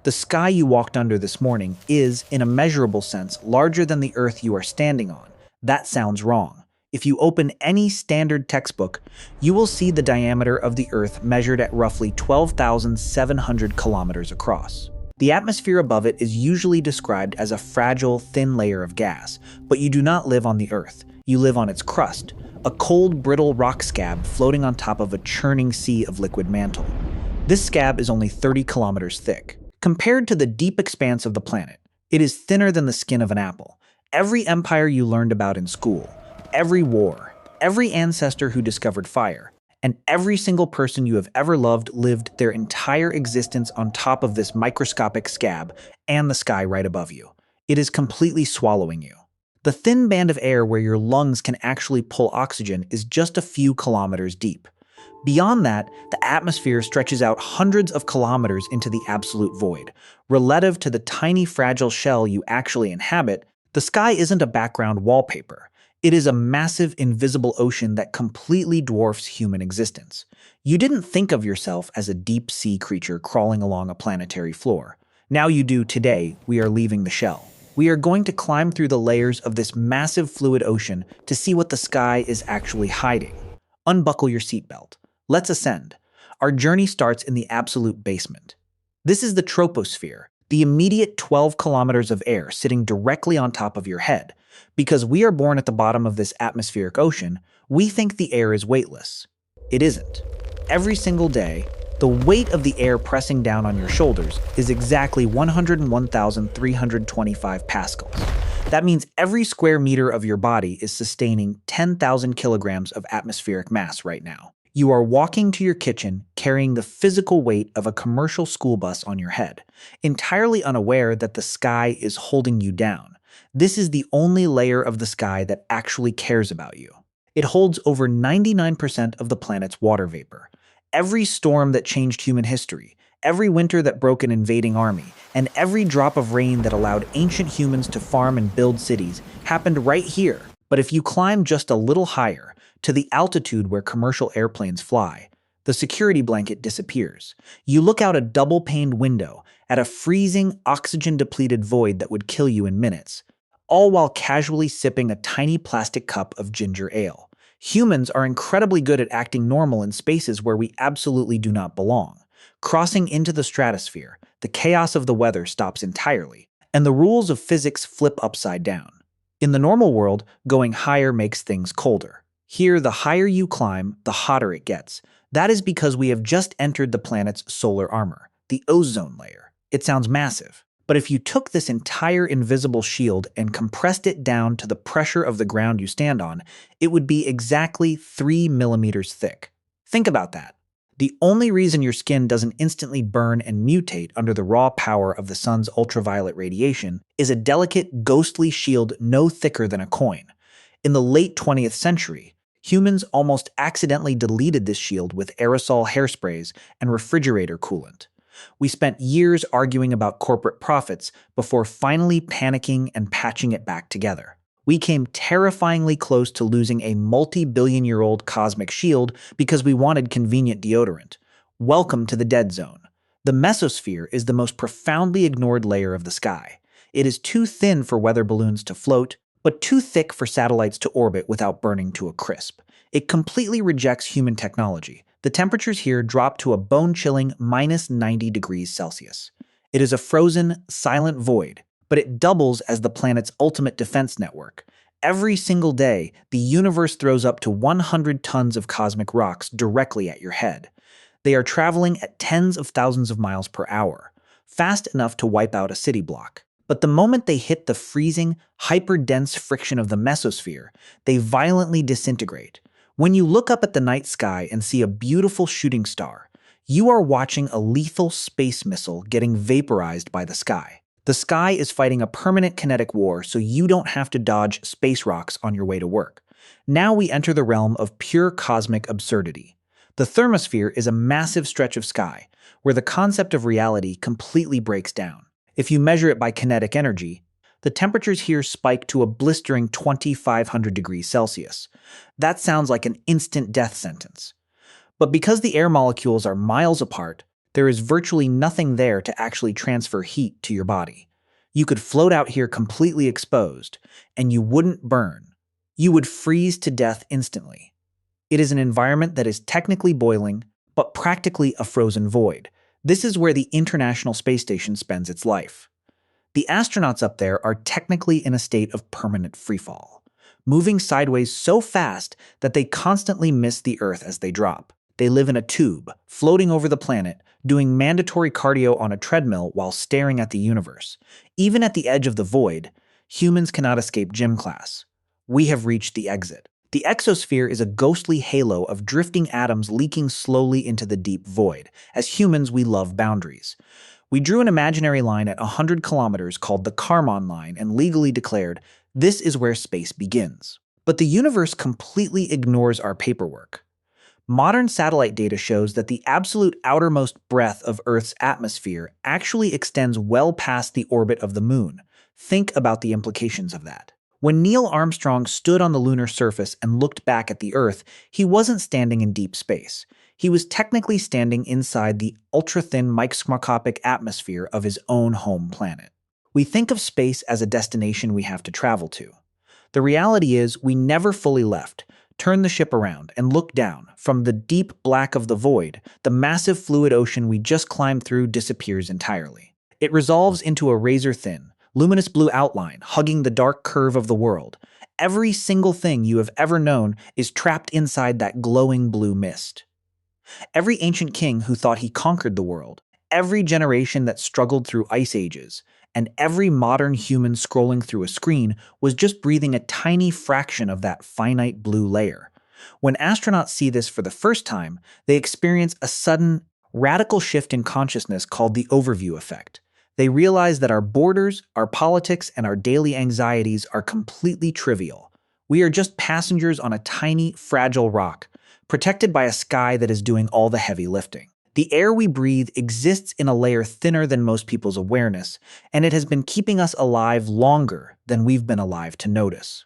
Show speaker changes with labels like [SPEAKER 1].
[SPEAKER 1] The sky you walked under this morning is, in a measurable sense, larger than the Earth you are standing on. That sounds wrong. If you open any standard textbook, you will see the diameter of the Earth measured at roughly 12,700 kilometers across. The atmosphere above it is usually described as a fragile, thin layer of gas, but you do not live on the Earth. You live on its crust, a cold, brittle rock scab floating on top of a churning sea of liquid mantle. This scab is only 30 kilometers thick. Compared to the deep expanse of the planet, it is thinner than the skin of an apple. Every empire you learned about in school, every war, every ancestor who discovered fire, and every single person you have ever loved lived their entire existence on top of this microscopic scab and the sky right above you. It is completely swallowing you. The thin band of air where your lungs can actually pull oxygen is just a few kilometers deep. Beyond that, the atmosphere stretches out hundreds of kilometers into the absolute void. Relative to the tiny fragile shell you actually inhabit, the sky isn't a background wallpaper. It is a massive invisible ocean that completely dwarfs human existence. You didn't think of yourself as a deep-sea creature crawling along a planetary floor. Now you do. Today, we are leaving the shell. We are going to climb through the layers of this massive fluid ocean to see what the sky is actually hiding. Unbuckle your seatbelt. Let's ascend. Our journey starts in the absolute basement. This is the Troposphere, the immediate 12 kilometers of air sitting directly on top of your head. Because we are born at the bottom of this atmospheric ocean, we think the air is weightless. It isn't. Every single day, the weight of the air pressing down on your shoulders is exactly 101,325 pascals. That means every square meter of your body is sustaining 10,000 kilograms of atmospheric mass right now. You are walking to your kitchen carrying the physical weight of a commercial school bus on your head, entirely unaware that the sky is holding you down. This is the only layer of the sky that actually cares about you. It holds over 99% of the planet's water vapor. Every storm that changed human history, every winter that broke an invading army, and every drop of rain that allowed ancient humans to farm and build cities happened right here. But if you climb just a little higher, to the altitude where commercial airplanes fly, the security blanket disappears. You look out a double-paned window at a freezing, oxygen-depleted void that would kill you in minutes, all while casually sipping a tiny plastic cup of ginger ale. Humans are incredibly good at acting normal in spaces where we absolutely do not belong. Crossing into the stratosphere, the chaos of the weather stops entirely, and the rules of physics flip upside down. In the normal world, going higher makes things colder. Here, the higher you climb, the hotter it gets. That is because we have just entered the planet's solar armor, the ozone layer. It sounds massive, but if you took this entire invisible shield and compressed it down to the pressure of the ground you stand on, it would be exactly 3 millimeters thick. Think about that. The only reason your skin doesn't instantly burn and mutate under the raw power of the sun's ultraviolet radiation is a delicate, ghostly shield no thicker than a coin. In the late 20th century, humans almost accidentally deleted this shield with aerosol hairsprays and refrigerator coolant. We spent years arguing about corporate profits before finally panicking and patching it back together. We came terrifyingly close to losing a multi-billion-year-old cosmic shield because we wanted convenient deodorant. Welcome to the dead zone. The Mesosphere is the most profoundly ignored layer of the sky. It is too thin for weather balloons to float, but too thick for satellites to orbit without burning to a crisp. It completely rejects human technology. The temperatures here drop to a bone-chilling minus 90 degrees Celsius. It is a frozen, silent void, but it doubles as the planet's ultimate defense network. Every single day, the universe throws up to 100 tons of cosmic rocks directly at your head. They are traveling at tens of thousands of miles per hour, fast enough to wipe out a city block. But the moment they hit the freezing, hyper-dense friction of the mesosphere, they violently disintegrate. When you look up at the night sky and see a beautiful shooting star, you are watching a lethal space missile getting vaporized by the sky. The sky is fighting a permanent kinetic war so you don't have to dodge space rocks on your way to work. Now we enter the realm of pure cosmic absurdity. The thermosphere is a massive stretch of sky, where the concept of reality completely breaks down. If you measure it by kinetic energy, the temperatures here spike to a blistering 2,500 degrees Celsius. That sounds like an instant death sentence. But because the air molecules are miles apart, There is virtually nothing there to actually transfer heat to your body. You could float out here completely exposed, and you wouldn't burn. You would freeze to death instantly. It is an environment that is technically boiling, but practically a frozen void. This is where the International Space Station spends its life. The astronauts up there are technically in a state of permanent freefall, moving sideways so fast that they constantly miss the Earth as they drop. They live in a tube, floating over the planet, doing mandatory cardio on a treadmill while staring at the universe. Even at the edge of the void, humans cannot escape gym class. We have reached the exit. The exosphere is a ghostly halo of drifting atoms leaking slowly into the deep void. As humans, we love boundaries. We drew an imaginary line at 100 kilometers called the Kármán line and legally declared, this is where space begins. But the universe completely ignores our paperwork. Modern satellite data shows that the absolute outermost breadth of Earth's atmosphere actually extends well past the orbit of the Moon. Think about the implications of that. When Neil Armstrong stood on the lunar surface and looked back at the Earth, he wasn't standing in deep space. He was technically standing inside the ultra-thin microscopic atmosphere of his own home planet. We think of space as a destination we have to travel to. The reality is we never fully left. Turn the ship around and look down. From the deep black of the void, the massive fluid ocean we just climbed through disappears entirely. It resolves into a razor-thin, luminous blue outline hugging the dark curve of the world. Every single thing you have ever known is trapped inside that glowing blue mist. Every ancient king who thought he conquered the world, every generation that struggled through ice ages, and every modern human scrolling through a screen was just breathing a tiny fraction of that finite blue layer. When astronauts see this for the first time, they experience a sudden, radical shift in consciousness called the overview effect. They realize that our borders, our politics, and our daily anxieties are completely trivial. We are just passengers on a tiny, fragile rock, protected by a sky that is doing all the heavy lifting. The air we breathe exists in a layer thinner than most people's awareness, and it has been keeping us alive longer than we've been alive to notice.